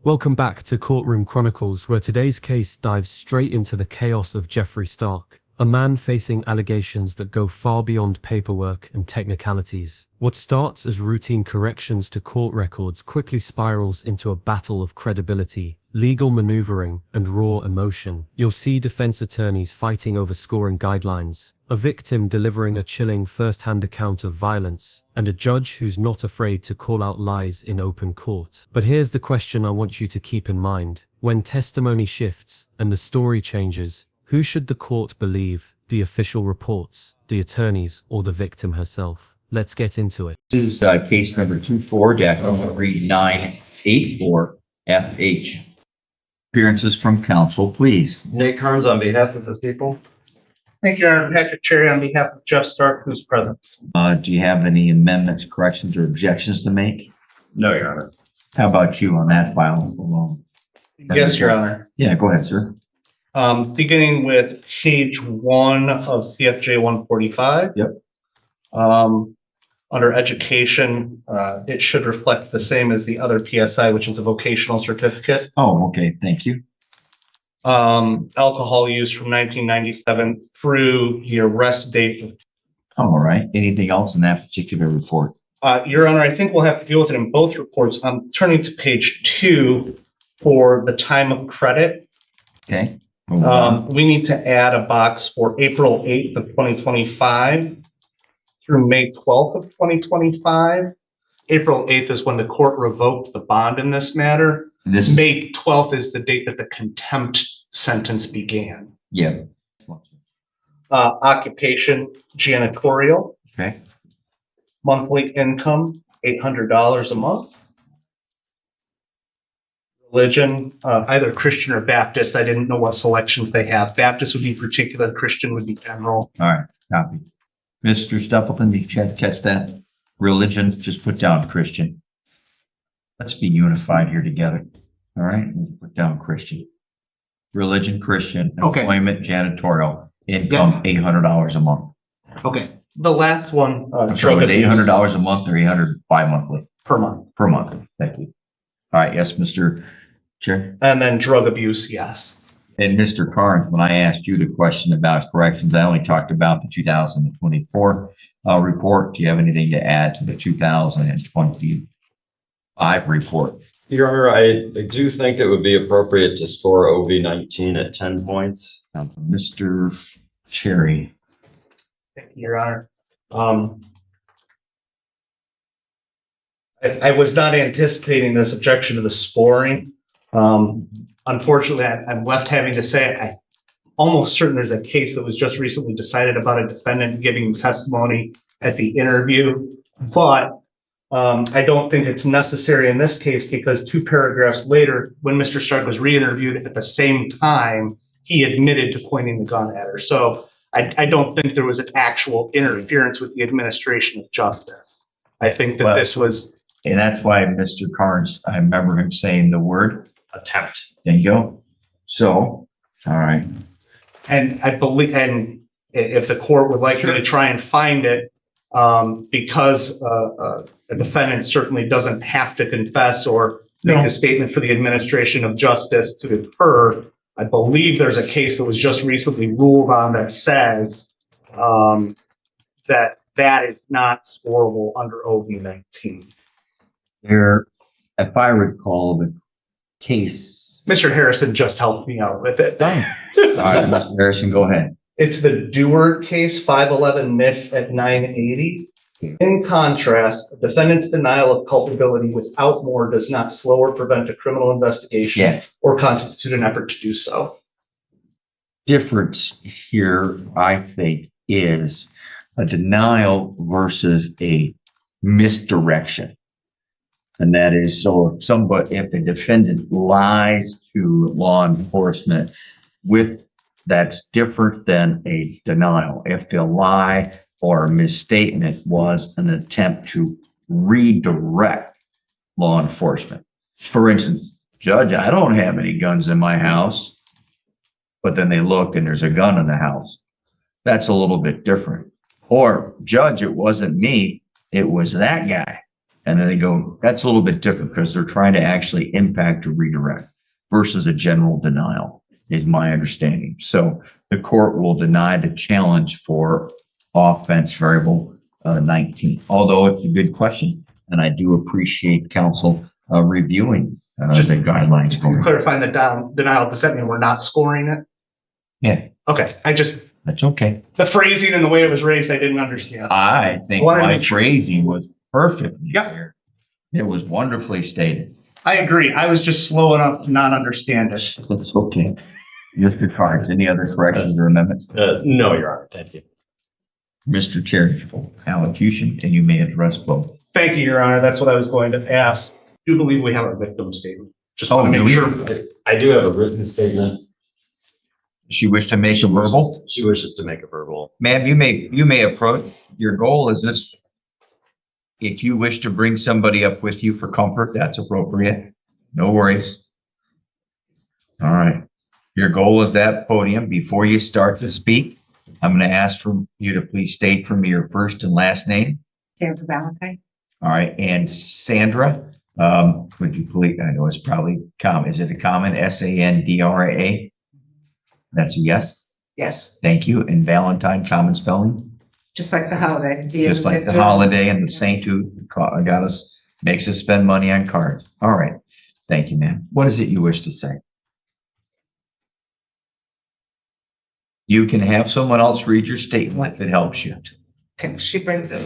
Welcome back to Courtroom Chronicles, where today's case dives straight into the chaos of Jeffrey Stark, a man facing allegations that go far beyond paperwork and technicalities. What starts as routine corrections to court records quickly spirals into a battle of credibility, legal maneuvering, and raw emotion. You'll see defense attorneys fighting over scoring guidelines, a victim delivering a chilling first-hand account of violence, and a judge who's not afraid to call out lies in open court. But here's the question I want you to keep in mind. When testimony shifts and the story changes, who should the court believe? The official reports, the attorneys, or the victim herself? Let's get into it. This is case number 24-3984FH. Appearances from counsel, please. Nate Carnes on behalf of the people. Thank you, Your Honor. Patrick Cherry on behalf of Jeff Stark, who's present. Do you have any amendments, corrections, or objections to make? No, Your Honor. How about you on that file alone? Yes, Your Honor. Yeah, go ahead, sir. Beginning with page 1 of CFJ 145. Yep. Under education, it should reflect the same as the other PSI, which is a vocational certificate. Oh, okay, thank you. Alcohol use from 1997 through the arrest date. All right, anything else in that particular report? Your Honor, I think we'll have to deal with it in both reports. I'm turning to page 2 for the time of credit. Okay. We need to add a box for April 8th of 2025 through May 12th of 2025. April 8th is when the court revoked the bond in this matter. May 12th is the date that the contempt sentence began. Yeah. Occupation, janitorial. Okay. Monthly income, $800 a month. Religion, either Christian or Baptist. I didn't know what selections they have. Baptist would be particular, Christian would be general. All right, copy. Mr. Stapleton, did you catch that? Religion, just put down Christian. Let's be unified here together. All right, let's put down Christian. Religion, Christian. Okay. Employment, janitorial. Income, $800 a month. Okay. The last one, So it's $800 a month or $800 bi-monthly? per month. Per month. Thank you. All right, yes, Mr. Chair. And then drug abuse, yes. And Mr. Carnes, when I asked you the question about corrections, I only talked about the 2024 report. Do you have anything to add to the 2025 report? Your Honor, I do think it would be appropriate to score OV-19 at 10 points. Mr. Cherry. Thank you, Your Honor. I was not anticipating this objection to the scoring. Unfortunately, I'm left having to say I'm almost certain there's a case that was just recently decided about a defendant giving testimony at the interview, but I don't think it's necessary in this case because 2 paragraphs later, when Mr. Stark was re-interviewed at the same time, he admitted to pointing the gun at her. So I don't think there was an actual interference with the administration of justice. I think that this was... And that's why Mr. Carnes, I remember him saying the word attempt. There you go. So, all right. And I believe, and if the court would like me to try and find it, because a defendant certainly doesn't have to confess or make a statement for the administration of justice to deter, I believe there's a case that was just recently ruled on that says that is not scorable under OV-19. There, if I recall the case. Mr. Harrison just helped me out with it. All right, Mr. Harrison, go ahead. It's the Dewar case, 511 MIF at 980. In contrast, a defendant's denial of culpability without more does not slow or prevent a criminal investigation or constitute an effort to do so. Difference here, I think, is a denial versus a misdirection. And that is, so if a defendant lies to law enforcement that's different than a denial. If the lie or misstatement was an attempt to redirect law enforcement. For instance, Judge, I don't have any guns in my house, but then they look and there's a gun in the house. That's a little bit different. Or, Judge, it wasn't me, it was that guy. And then they go, that's a little bit different because they're trying to actually impact or redirect versus a general denial, is my understanding. So the court will deny the challenge for offense variable 19, although it's a good question. And I do appreciate counsel reviewing the guidelines. Clarifying the denial, does that mean we're not scoring it? Yeah, Okay, that's okay. the phrasing and the way it was raised, I didn't understand. I think Wanted to my make sure. phrasing was perfect. Yep. There. It was wonderfully stated. I agree. I was just slow enough to not understand it. That's okay. Mr. Carnes, any other corrections or amendments? No, Your Honor. Thank you. Mr. Chair, allocution, and you may address both. Thank you, Your Honor. That's what I was going to ask. I do believe we have a victim statement. Just Oh, want to do make we? sure. I do have a written statement. She wished to make a verbal? She wishes to make a verbal. Ma'am, you may approach. Your goal is this. If you wish to bring somebody up with you for comfort, that's appropriate. No worries. All right. Your goal is that podium. Before you start to speak, I'm going to ask for you to please state for me your first and last name. Sandra Valentine. All right. And Sandra, would you please, I know it's probably common. Is it a common Sandra? That's a yes. Yes, Thank you. And Valentine, common spelling? just like the holiday. Just like the holiday and the saint who got us, makes us spend money on cards. All right. Thank you, ma'am. What is it you wish to say? You can have someone else read your statement if it helps you. Can she brings it?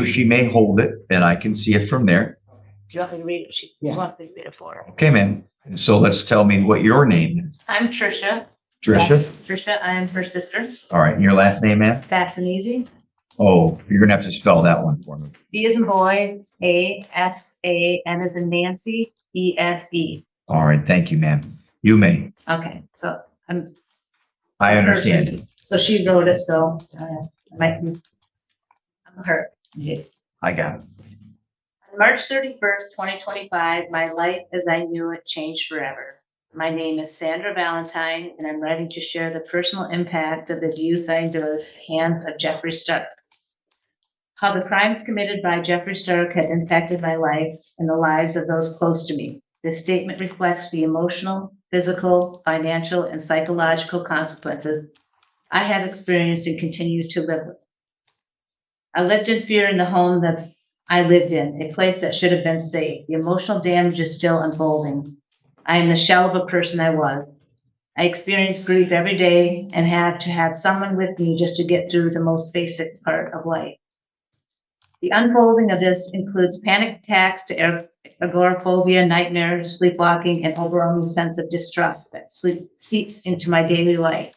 She may hold it and I can see it from there. Do you want me to read it? She wants me to read it for her. Okay, ma'am. So let's tell me what your name is. I'm Trisha. Trisha? Trisha, I am her sister. All right. And your last name, ma'am? Fast and easy. Oh, you're going to have to spell that one for me. B as in boy, A-S-A, N as in Nancy, E-S-E. All right. Thank you, ma'am. You may. Okay, so I understand. So she wrote it, so I might use her. I got it. On March 31st, 2025, my life as I knew it changed forever. My name is Sandra Valentine, and I'm writing to share the personal impact of the abuse I endured at the hands of Jeffrey Stark. How the crimes committed by Jeffrey Stark had impacted my life and the lives of those close to me. This statement reflects the emotional, physical, financial, and psychological consequences I have experienced and continue to live with. I lived in fear in the home that I lived in, a place that should have been safe. The emotional damage is still unfolding. I am the shell of a person I was. I experienced grief every day and had to have someone with me just to get through the most basic part of life. The unfolding of this includes panic attacks to agoraphobia, nightmares, sleepwalking, and overwhelming sense of distrust that seeps into my daily life.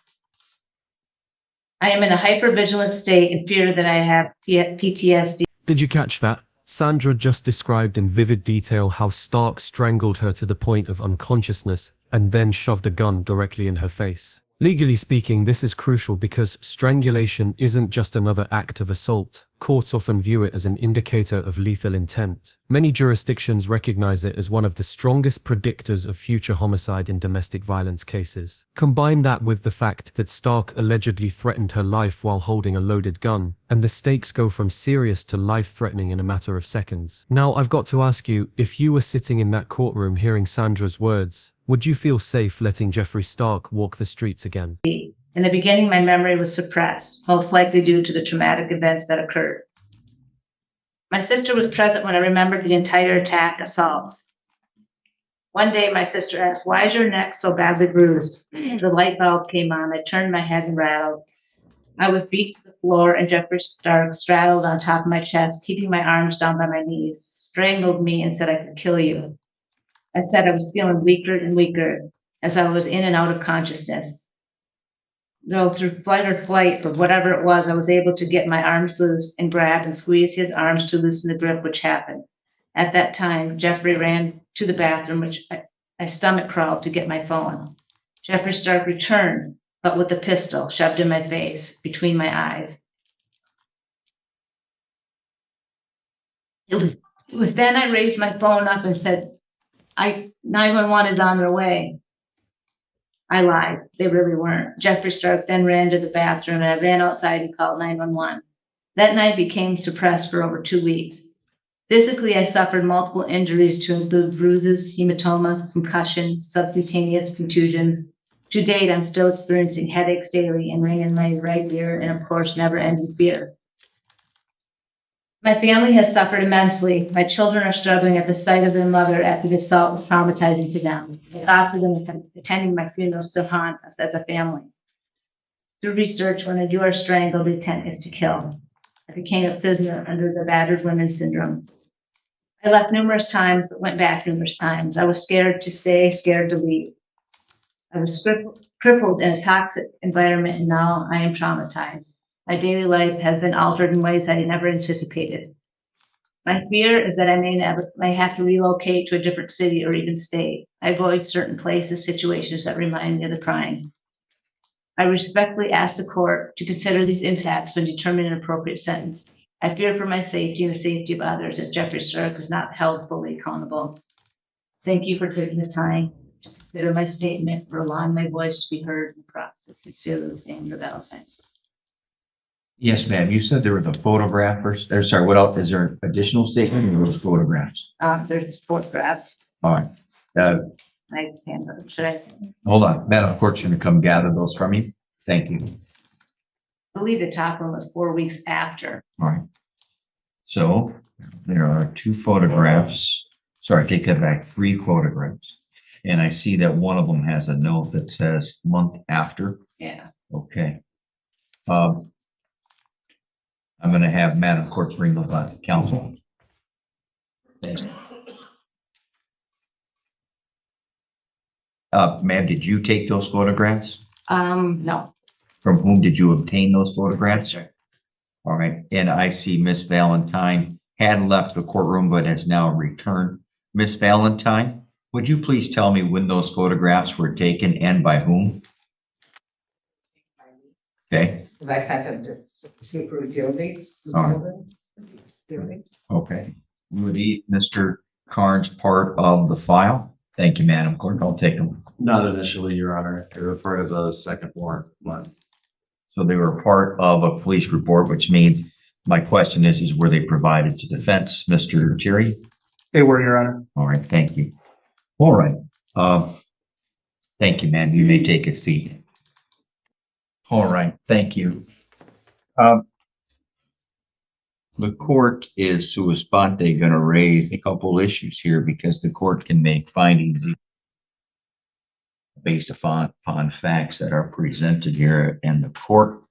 I am in a hypervigilant state in fear that I have PTSD. Did you catch that? Sandra just described in vivid detail how Stark strangled her to the point of unconsciousness and then shoved a gun directly in her face. Legally speaking, this is crucial because strangulation isn't just another act of assault. Courts often view it as an indicator of lethal intent. Many jurisdictions recognize it as one of the strongest predictors of future homicide in domestic violence cases. Combine that with the fact that Stark allegedly threatened her life while holding a loaded gun, and the stakes go from serious to life-threatening in a matter of seconds. Now, I've got to ask you, if you were sitting in that courtroom hearing Sandra's words, would you feel safe letting Jeffrey Stark walk the streets again? In the beginning, my memory was suppressed, most likely due to the traumatic events that occurred. My sister was present when I remembered the entire attack assaults. One day, my sister asked, "Why is your neck so badly bruised?" The light bulb came on. I turned my head and rattled. I was beat to the floor, and Jeffrey Stark straddled on top of my chest, keeping my arms down by my knees, strangled me, and said I could kill you. I said I was feeling weaker and weaker as I was in and out of consciousness. Though through flight or flight, or whatever it was, I was able to get my arms loose and grab and squeeze his arms to loosen the grip, which happened. At that time, Jeffrey ran to the bathroom, which I stomach crawled to get my phone. Jeffrey Stark returned, but with a pistol shoved in my face, between my eyes. It was then I raised my phone up and said, 911 is on their way. I lied. They really weren't. Jeffrey Stark then ran to the bathroom, and I ran outside and called 911. That night became suppressed for over 2 weeks. Physically, I suffered multiple injuries to include bruises, hematoma, concussion, subcutaneous contusions. To date, I'm still experiencing headaches daily and ring in my right ear and, of course, never-ending fear. My family has suffered immensely. My children are struggling at the sight of their mother after the assault was traumatizing to them. The thoughts of them attending my funeral still haunt us as a family. Through research, when I do are strangled, the intent is to kill. I became a prisoner under the battered women syndrome. I left numerous times, but went back numerous times. I was scared to stay, scared to leave. I was crippled in a toxic environment, and now I am traumatized. My daily life has been altered in ways I never anticipated. My fear is that I may have to relocate to a different city or even state. I avoid certain places, situations that remind me of the crime. I respectfully ask the court to consider these impacts when determining an appropriate sentence. I fear for my safety and the safety of others if Jeffrey Stark is not held fully accountable. Thank you for taking the time to consider my statement, for allowing my voice to be heard in the process. Sincerely, Sandra Valentine. Yes, ma'am. You said there were the photographers. Sorry, what else? Is there additional statement or those photographs? There's photographs. All right. Should I? Hold on. Madam Clerk's going to come gather those from you. Thank you. I believe the top one was 4 weeks after. All right. So there are 2 photographs. Sorry, take that back. 3 photographs. And I see that one of them has a note that says month after. Yeah. Okay. I'm going to have Madam Clerk bring those on to council. Thanks. Ma'am, did you take those photographs? No. From whom did you obtain those photographs? Sure. All right. And I see Miss Valentine had left the courtroom but has now returned. Miss Valentine, would you please tell me when those photographs were taken and by whom? Okay. Last time to super guilty. Okay. Were these Mr. Carnes part of the file? Thank you, Madam Clerk. I'll take them. Not initially, Your Honor. I refer to the second warrant one. So they were part of a police report, which means my question is were they provided to defense, Mr. Cherry? They were, Your Honor. All right, thank you. All right. Thank you, ma'am. You may take a seat. All right, thank you. The court is sua sponte going to raise a couple issues here because the court can make findings based upon facts that are presented here, and the court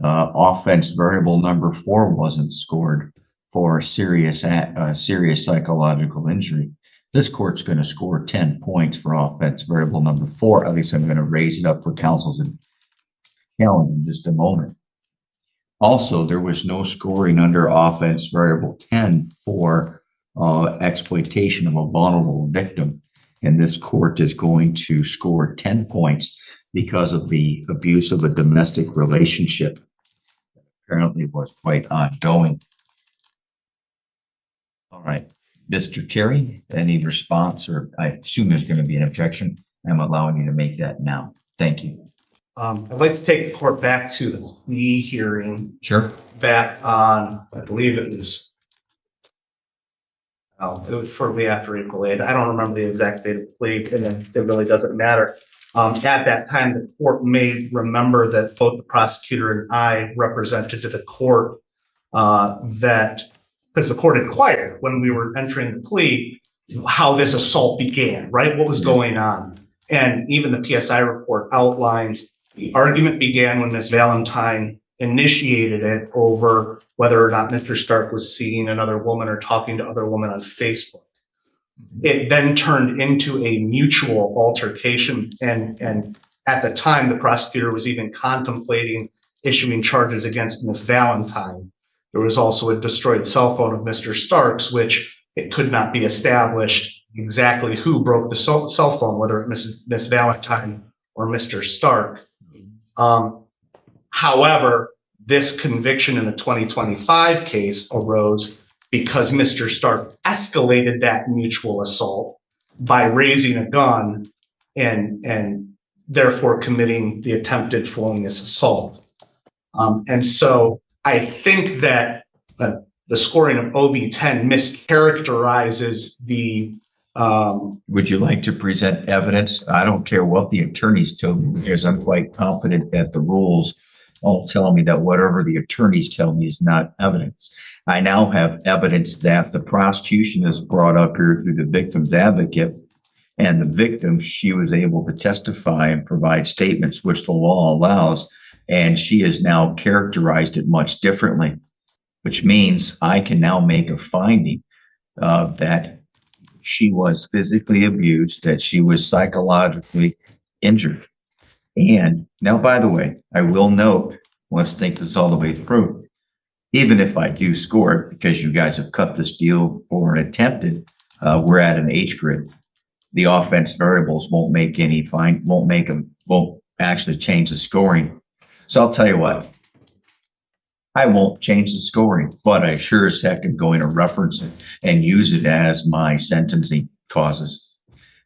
offense variable number 4 wasn't scored for serious psychological injury. This court's going to score 10 points for offense variable number 4. At least I'm going to raise it up for counsel's challenge in just a moment. Also, there was no scoring under offense variable 10 for exploitation of a vulnerable victim. And this court is going to score 10 points because of the abuse of a domestic relationship. Apparently was quite ongoing. All right. Mr. Terry, any response, or I assume there's going to be an objection. I'm allowing you to make that now. Thank you. I'd like to take the court back to the plea hearing Sure. back on, I believe it was shortly after April 8th. I don't remember the exact date of the plea, and it really doesn't matter. At that time, the court may remember that both the prosecutor and I represented to the court that, because the court inquired when we were entering the plea, how this assault began, right? What was going on? And even the PSI report outlines the argument began when Ms. Valentine initiated it over whether or not Mr. Stark was seeing another woman or talking to other women on Facebook. It then turned into a mutual altercation, and at the time, the prosecutor was even contemplating issuing charges against Ms. Valentine. There was also a destroyed cell phone of Mr. Stark's, which it could not be established exactly who broke the cell phone, whether it was Ms. Valentine or Mr. Stark. However, this conviction in the 2025 case arose because Mr. Stark escalated that mutual assault by raising a gun and therefore committing the attempted felonious assault. And so I think that the scoring of OB10 mischaracterizes the, Would you like to present evidence? I don't care what the attorneys tell me, because I'm quite confident that the rules all tell me that whatever the attorneys tell me is not evidence. I now have evidence that the prosecution has brought up here through the victim's advocate, and the victim, she was able to testify and provide statements, which the law allows, and she has now characterized it much differently, which means I can now make a finding that she was physically abused, that she was psychologically injured. And now, by the way, I will note, let's think this all the way through. Even if I do score it, because you guys have cut this deal for an attempted, we're at an H grid. The offense variables won't actually change the scoring. So I'll tell you what, I won't change the scoring, but I sure as heck am going to reference it and use it as my sentencing causes.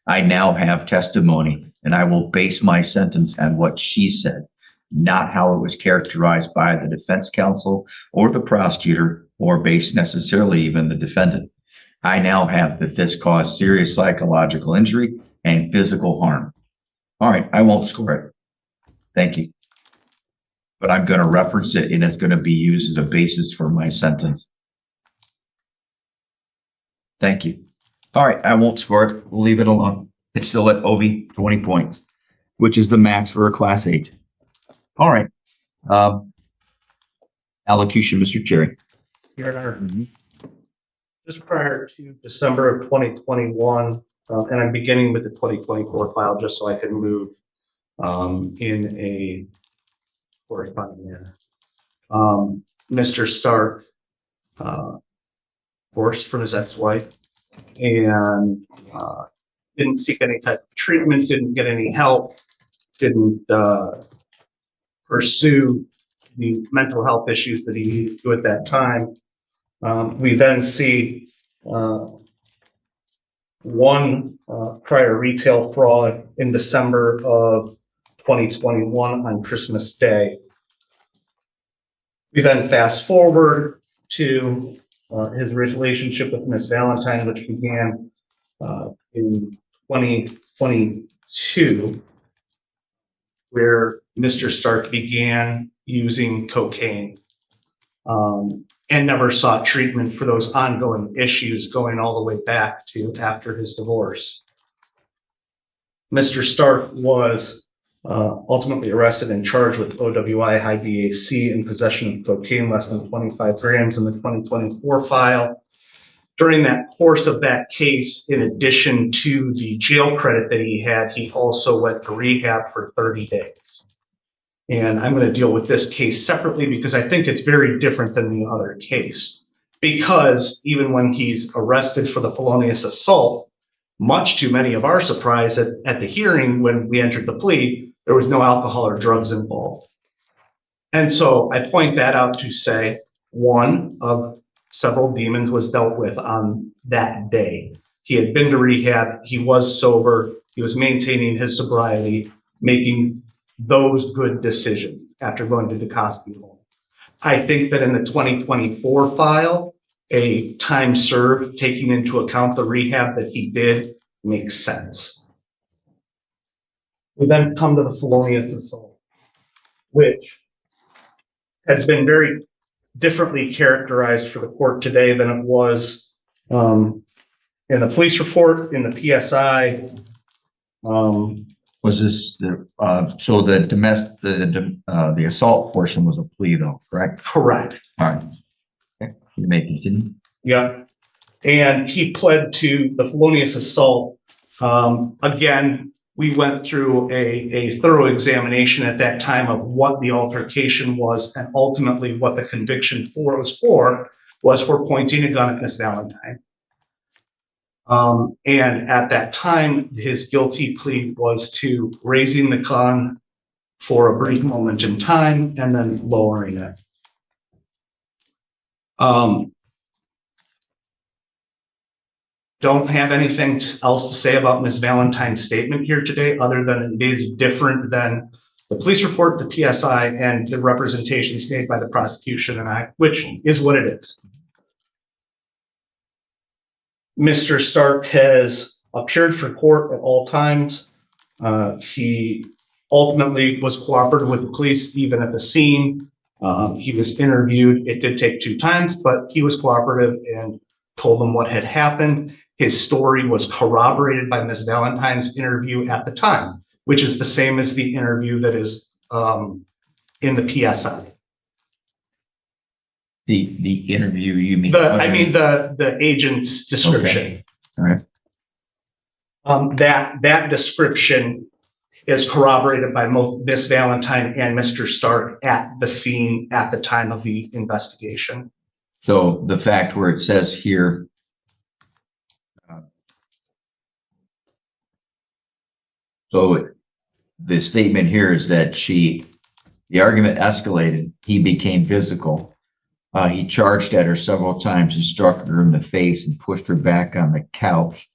I now have testimony, and I will base my sentence on what she said, not how it was characterized by the defense counsel or the prosecutor, or based necessarily even the defendant. I now have that this caused serious psychological injury and physical harm. All right, I won't score it. Thank you. But I'm going to reference it, and it's going to be used as a basis for my sentence. Thank you. All right, I won't score it. We'll leave it alone. It's still at OV 20 points, which is the max for a Class 8. All right. Allocution, Mr. Cherry. Your Honor, just prior to December of 2021, and I'm beginning with the 2024 file just so I can move in a corresponding manner. Mr. Stark divorced from his ex-wife and didn't seek any type of treatment, didn't get any help, didn't pursue the mental health issues that he needed to at that time. We then see one prior retail fraud in December of 2021 on Christmas Day. We then fast forward to his relationship with Miss Valentine, which began in 2022, where Mr. Stark began using cocaine and never sought treatment for those ongoing issues going all the way back to after his divorce. Mr. Stark was ultimately arrested and charged with OWI high BAC in possession of cocaine less than 25 grams in the 2024 file. During that course of that case, in addition to the jail credit that he had, he also went to rehab for 30 days. And I'm going to deal with this case separately because I think it's very different than the other case. Because even when he's arrested for the felonious assault, much to many of our surprise at the hearing when we entered the plea, there was no alcohol or drugs involved. And so I point that out to say one of several demons was dealt with on that day. He had been to rehab, he was sober, he was maintaining his sobriety, making those good decisions after going to DeCospey home. I think that in the 2024 file, a time served taking into account the rehab that he did makes sense. We then come to the felonious assault, which has been very differently characterized for the court today than it was in the police report, in the PSI. Was this so the assault portion was a plea though, correct? Correct. All right. Okay. You may continue. Yeah. And he pled to the felonious assault. Again, we went through a thorough examination at that time of what the altercation was, and ultimately what the conviction was for pointing a gun at Miss Valentine. And at that time, his guilty plea was to raising the gun for a brief moment in time and then lowering it. Don't have anything else to say about Miss Valentine's statement here today, other than it is different than the police report, the PSI, and the representations made by the prosecution and I, which is what it is. Mr. Stark has appeared for court at all times. He ultimately was cooperative with the police, even at the scene. He was interviewed. It did take 2 times, but he was cooperative and told them what had happened. His story was corroborated by Ms. Valentine's interview at the time, which is the same as the interview that is in the PSI. The interview, you mean? The agent's description. Okay. All right. That description is corroborated by both Miss Valentine and Mr. Stark at the scene at the time of the investigation. So the fact where it says here, so the statement here is that the argument escalated, he became physical. He charged at her several times and struck her in the face and pushed her back on the couch,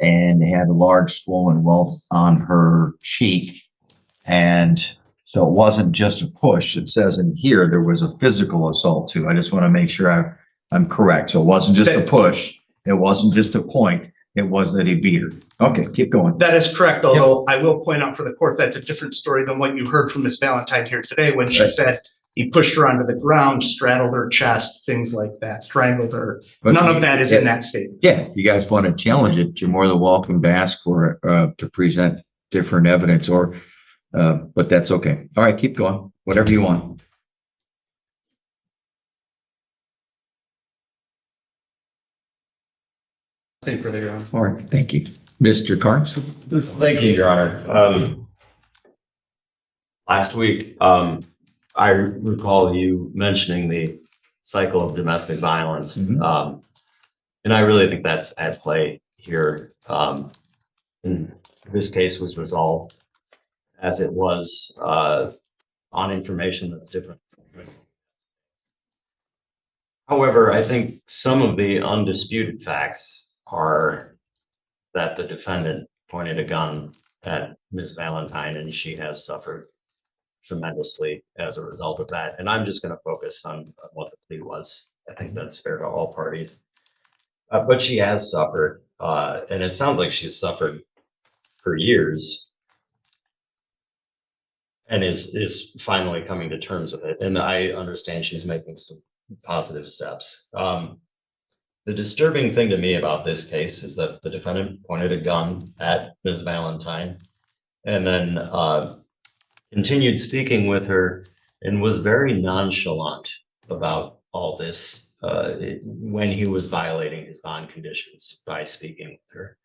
and had a large swollen welt on her cheek. And so it wasn't just a push. It says in here there was a physical assault too. I just want to make sure I'm correct. So it wasn't just a push. It wasn't just a point. It was that he beat her. Okay, keep going. That is correct, although I will point out for the court that's a different story than what you heard from Miss Valentine here today when she said he pushed her onto the ground, straddled her chest, things like that, strangled her. But none of that is in that statement. Yeah, if you guys want to challenge it, you're more than welcome to ask for to present different evidence, or but that's okay. All right, keep going. Whatever you want. Thank you, Your Honor. All right, thank you. Mr. Carnes? Thank you, Your Honor. Last week, I recall you mentioning the cycle of domestic violence. Mhm. And I really think that's at play here. And this case was resolved as it was on information that's different. However, I think some of the undisputed facts are that the defendant pointed a gun at Ms. Valentine and she has suffered tremendously as a result of that. And I'm just going to focus on what the plea was. I think that's fair to all parties. But she has suffered, and it sounds like she's suffered for years and is finally coming to terms with it. And I understand she's making some positive steps. The disturbing thing to me about this case is that the defendant pointed a gun at Ms. Valentine and then continued speaking with her and was very nonchalant about all this when he was violating his bond conditions by speaking with her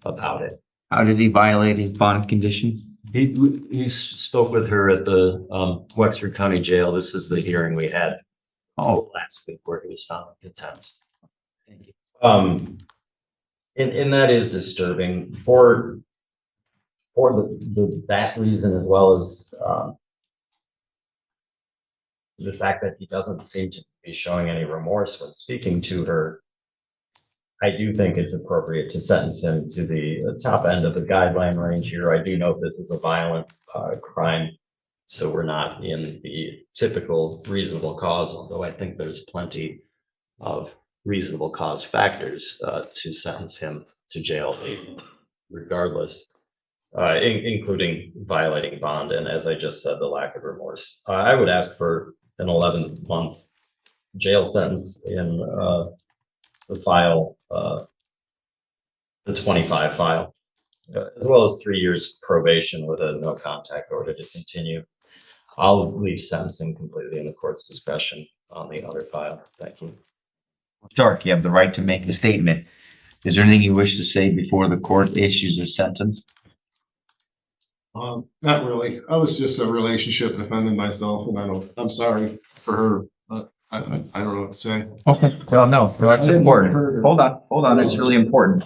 about it. How did he violate his bond condition? He spoke with her at the Wexford County Jail. This is the hearing we had last week where he was found in contempt. Thank you. And that is disturbing for that reason, as well as the fact that he doesn't seem to be showing any remorse when speaking to her. I do think it's appropriate to sentence him to the top end of the guideline range here. I do note this is a violent crime, so we're not in the typical reasonable cause, although I think there's plenty of reasonable cause factors to sentence him to jail regardless, including violating bond. And as I just said, the lack of remorse. I would ask for an 11-month jail sentence in the file, the 25 file, as well as 3 years probation with a no contact order to continue. I'll leave sentencing completely in the court's discretion on the other file. Thank you. Stark, you have the right to make a statement. Is there anything you wish to say before the court issues a sentence? Not really. I was just a relationship defendant myself, and I'm sorry for her. I don't know what to say. Okay. Well, no, that's important. Hold on. That's really important.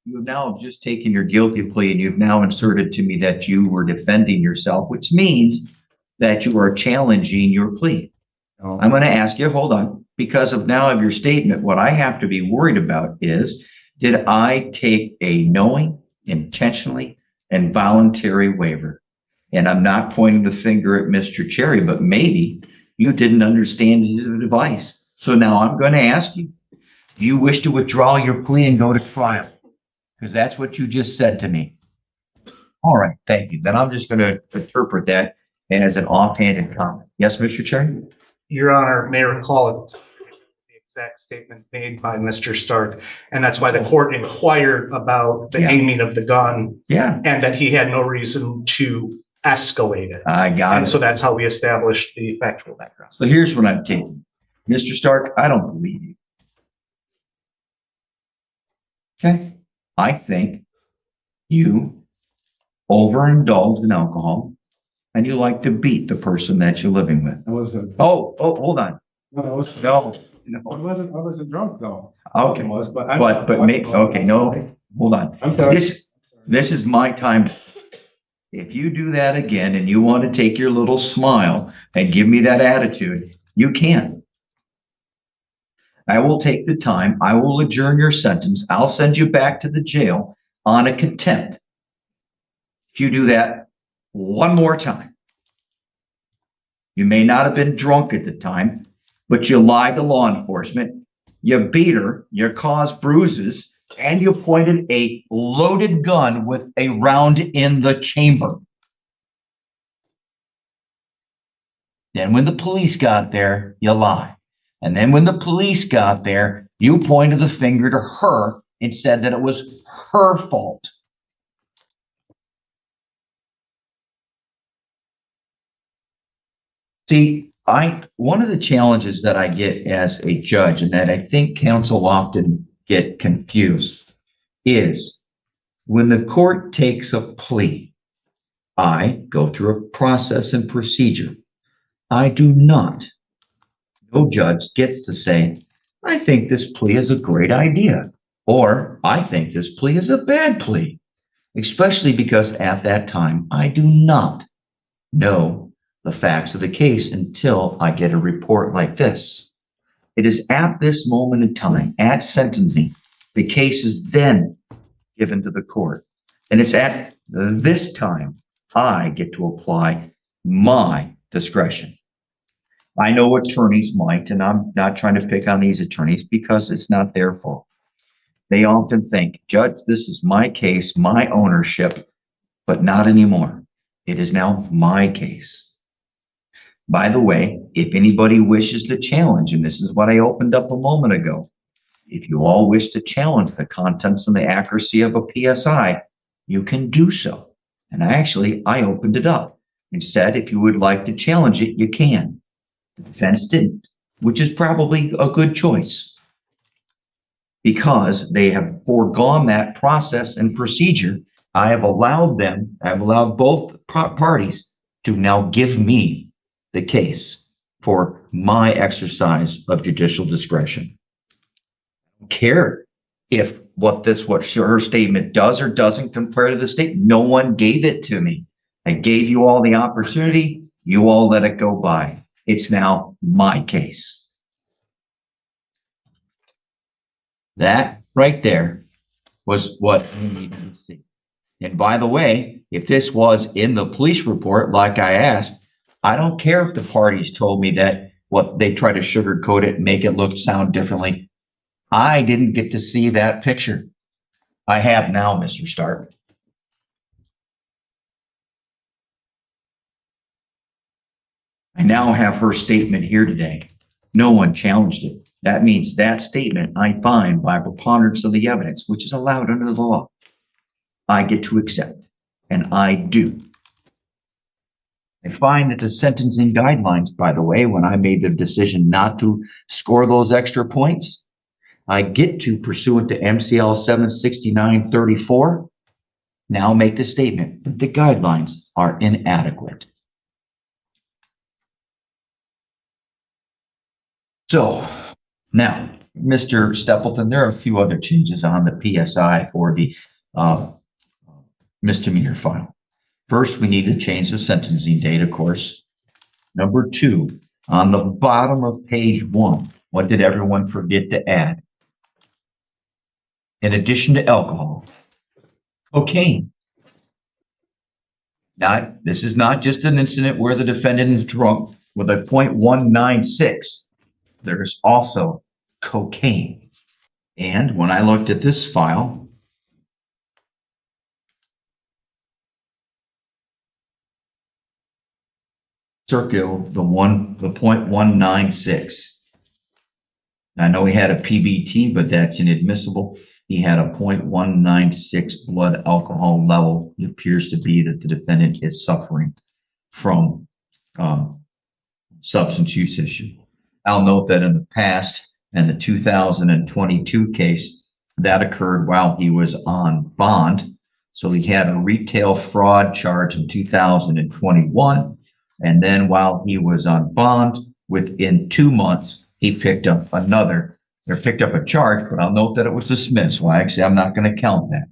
You have now just taken your guilty plea and you've now inserted to me that you were defending yourself, which means that you are challenging your plea. I'm going to ask you, hold on, because of your statement, what I have to be worried about is, did I take a knowing, intentionally, and voluntary waiver? And I'm not pointing the finger at Mr. Cherry, but maybe you didn't understand his advice. So now I'm going to ask you, Do you wish to withdraw your plea and go to trial? Because that's what you just said to me. All right, thank you. Then I'm just going to interpret that as an offhanded comment. Yes, Mr. Chair? Your Honor may recall the exact statement made by Mr. Stark, and that's why the court inquired about the Yeah. aiming of the gun Yeah, and that he had no reason to escalate it. I got And it. so that's how we established the factual background. So here's what I'm taking. Mr. Stark, I don't believe you. Okay? I think you overindulged in alcohol and you like to beat the person that you're living with. I wasn't, Oh, hold on. no, I wasn't, No. I wasn't drunk though. Okay. I was, but. Okay, no, hold on. I'm sorry. This is my time. If you do that again and you want to take your little smile and give me that attitude, you can. I will take the time. I will adjourn your sentence. I'll send you back to the jail on a contempt. If you do that one more time, you may not have been drunk at the time, but you lied to law enforcement. You beat her, you caused bruises, and you pointed a loaded gun with a round in the chamber. Then when the police got there, you lied. And then when the police got there, you pointed the finger to her and said that it was her fault. See, one of the challenges that I get as a judge, and that I think counsel often get confused, is when the court takes a plea, I go through a process and procedure. I do not. No judge gets to say, I think this plea is a great idea, or I think this plea is a bad plea, especially because at that time, I do not know the facts of the case until I get a report like this. It is at this moment in time, at sentencing, the case is then given to the court. And it's at this time I get to apply my discretion. I know attorneys might, and I'm not trying to pick on these attorneys because it's not their fault. They often think, Judge, this is my case, my ownership, but not anymore. It is now my case. By the way, if anybody wishes to challenge, and this is what I opened up a moment ago, if you all wish to challenge the contents and the accuracy of a PSI, you can do so. And I opened it up and said, if you would like to challenge it, you can. The defense didn't, which is probably a good choice because they have foregone that process and procedure. I have allowed both parties to now give me the case for my exercise of judicial discretion. I don't care if what her statement does or doesn't compare to the state. No one gave it to me. I gave you all the opportunity. You all let it go by. It's now my case. That right there was what you needed to see. And by the way, if this was in the police report, like I asked, I don't care if the parties told me that what they try to sugarcoat it and make it sound differently. I didn't get to see that picture. I have now, Mr. Stark. I now have her statement here today. No one challenged it. That means that statement I find by preponderance of the evidence, which is allowed under the law, I get to accept, and I do. I find that the sentencing guidelines, by the way, when I made the decision not to score those extra points, I get to, pursuant to MCL 769-34, now make the statement that the guidelines are inadequate. So now, Mr. Stapleton, there are a few other changes on the PSI for the misdemeanor file. First, we need to change the sentencing date, of course. Number two, on the bottom of page 1, what did everyone forget to add? In addition to alcohol, cocaine. Now, this is not just an incident where the defendant is drunk with a .196. There's also cocaine. And when I looked at this file, circle the 0.196. I know he had a PBT, but that's inadmissible. He had a 0.196 blood alcohol level. It appears to be that the defendant is suffering from substance use issue. I'll note that in the past, in the 2022 case, that occurred while he was on bond. So he had a retail fraud charge in 2021. And then while he was on bond, within 2 months, he picked up a charge, but I'll note that it was dismissed. So actually, I'm not going to count that.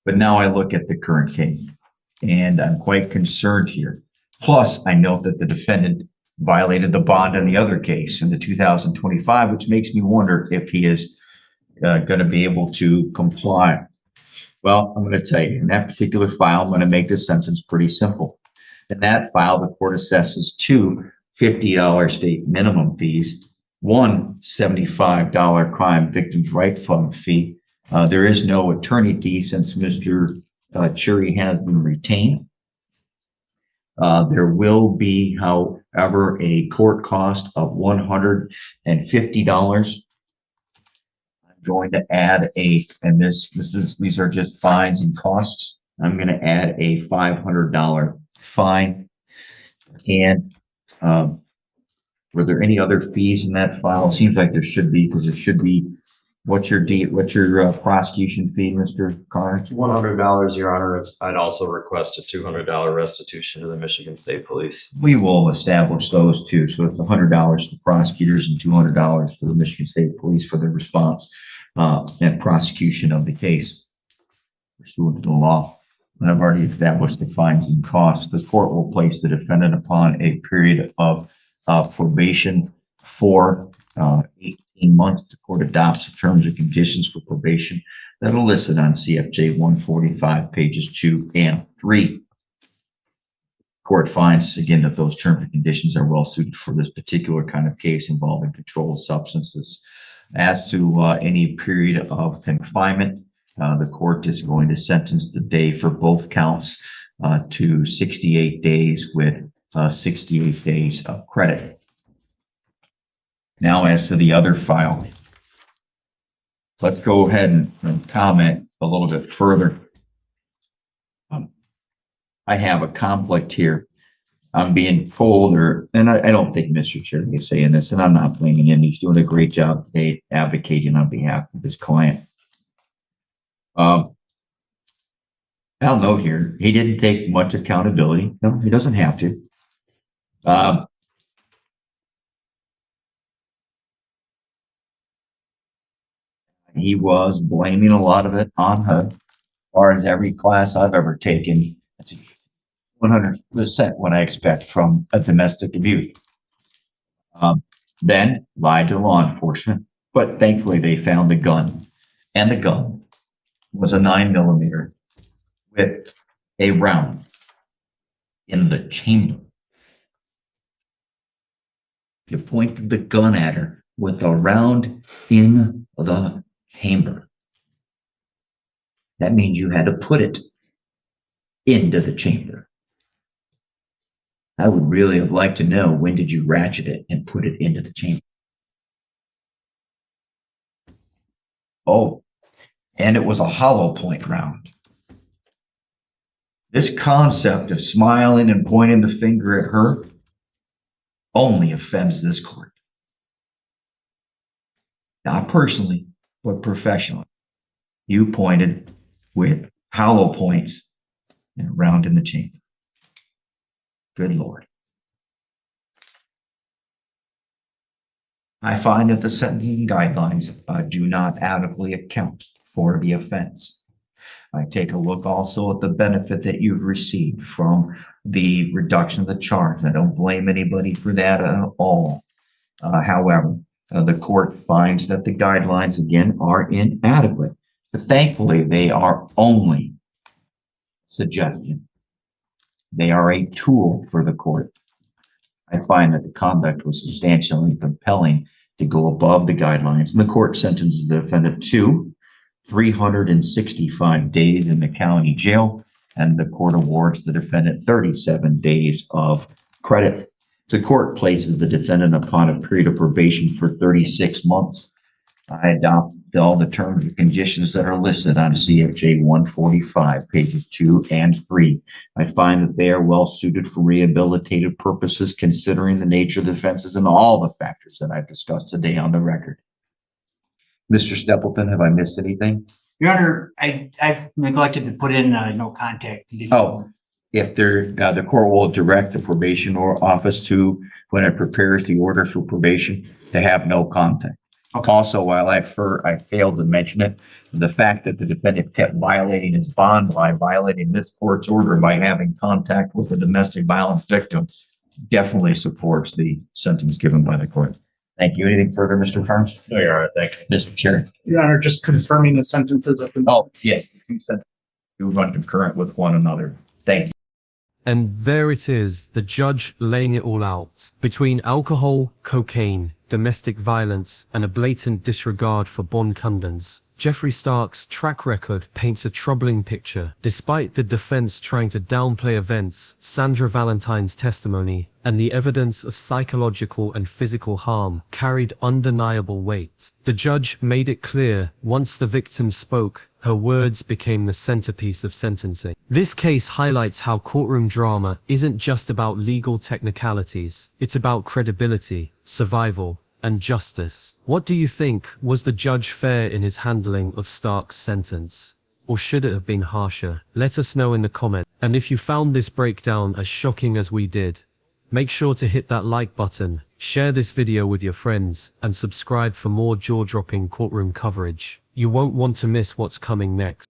But now I look at the current case, and I'm quite concerned here. Plus, I note that the defendant violated the bond in the other case in the 2025, which makes me wonder if he is going to be able to comply. Well, I'm going to tell you, in that particular file, I'm going to make this sentence pretty simple. In that file, the court assesses two $50 state minimum fees, one $75 crime victims' right fund fee. There is no attorney fee since Mr. Chury has been retained. There will be, however, a court cost of $150. I'm going to add and these are just fines and costs. I'm going to add a $500 fine. And were there any other fees in that file? It seems like there should be, because it should be. What's your prosecution fee, Mr. Carr? $100, Your Honor. I'd also request a $200 restitution to the Michigan State Police. We will establish those two. So it's $100 to the prosecutors and $200 to the Michigan State Police for their response and prosecution of the case pursuant to the law. And I've already established the fines and costs. The court will place the defendant upon a period of probation for 18 months. The court adopts the terms and conditions for probation that are listed on CFJ 145, pages 2 and 3. Court finds, again, that those terms and conditions are well suited for this particular kind of case involving controlled substances. As to any period of confinement, the court is going to sentence the day for both counts to 68 days with 68 days of credit. Now, as to the other file, let's go ahead and comment a little bit further. I have a conflict here. I'm being told, and I don't think Mr. Chairman is saying this, and I'm not blaming him. He's doing a great job today advocating on behalf of his client. I'll note here, he didn't take much accountability. No, he doesn't have to. He was blaming a lot of it on her. As far as every class I've ever taken, that's 100% what I expect from a domestic abuse. Then lied to law enforcement, but thankfully they found the gun, and the gun was a 9mm with a round in the chamber. You pointed the gun at her with a round in the chamber. That means you had to put it into the chamber. I would really have liked to know, when did you ratchet it and put it into the chamber? Oh, and it was a hollow point round. This concept of smiling and pointing the finger at her only offends this court. Not personally, but professionally. You pointed with hollow points and a round in the chamber. Good Lord. I find that the sentencing guidelines do not adequately account for the offense. I take a look also at the benefit that you've received from the reduction of the charge. I don't blame anybody for that at all. However, the court finds that the guidelines, again, are inadequate. But thankfully, they are only suggestion. They are a tool for the court. I find that the conduct was substantially compelling to go above the guidelines, and the court sentences the defendant to 365 days in the county jail, and the court awards the defendant 37 days of credit. The court places the defendant upon a period of probation for 36 months. I adopt all the terms and conditions that are listed on CFJ 145, pages 2 and 3. I find that they are well suited for rehabilitative purposes, considering the nature of the offenses and all the factors that I've discussed today on the record. Mr. Stapleton, have I missed anything? Your Honor, I neglected to put in no contact. Oh, if the court will direct the probation or office to, when it prepares the orders for probation, to have no contact. Also, while I failed to mention it, the fact that the defendant kept violating his bond by violating this court's order by having contact with a domestic violence victim definitely supports the sentence given by the court. Thank you. Anything further, Mr. Carnes? No, Your Honor, thank you. Mr. Chair. Your Honor, just confirming the sentences of the. Oh, yes. You run concurrent with one another. Thank you. And there it is, the judge laying it all out. Between alcohol, cocaine, domestic violence, and a blatant disregard for bond conditions, Jeffree Stark's track record paints a troubling picture. Despite the defense trying to downplay events, Sandra Valentine's testimony and the evidence of psychological and physical harm carried undeniable weight. The judge made it clear, once the victim spoke, her words became the centerpiece of sentencing. This case highlights how courtroom drama isn't just about legal technicalities, it's about credibility, survival, and justice. What do you think? Was the judge fair in his handling of Stark's sentence? Or should it have been harsher? Let us know in the comments. And if you found this breakdown as shocking as we did, make sure to hit that like button, share this video with your friends, and subscribe for more jaw-dropping courtroom coverage. You won't want to miss what's coming next.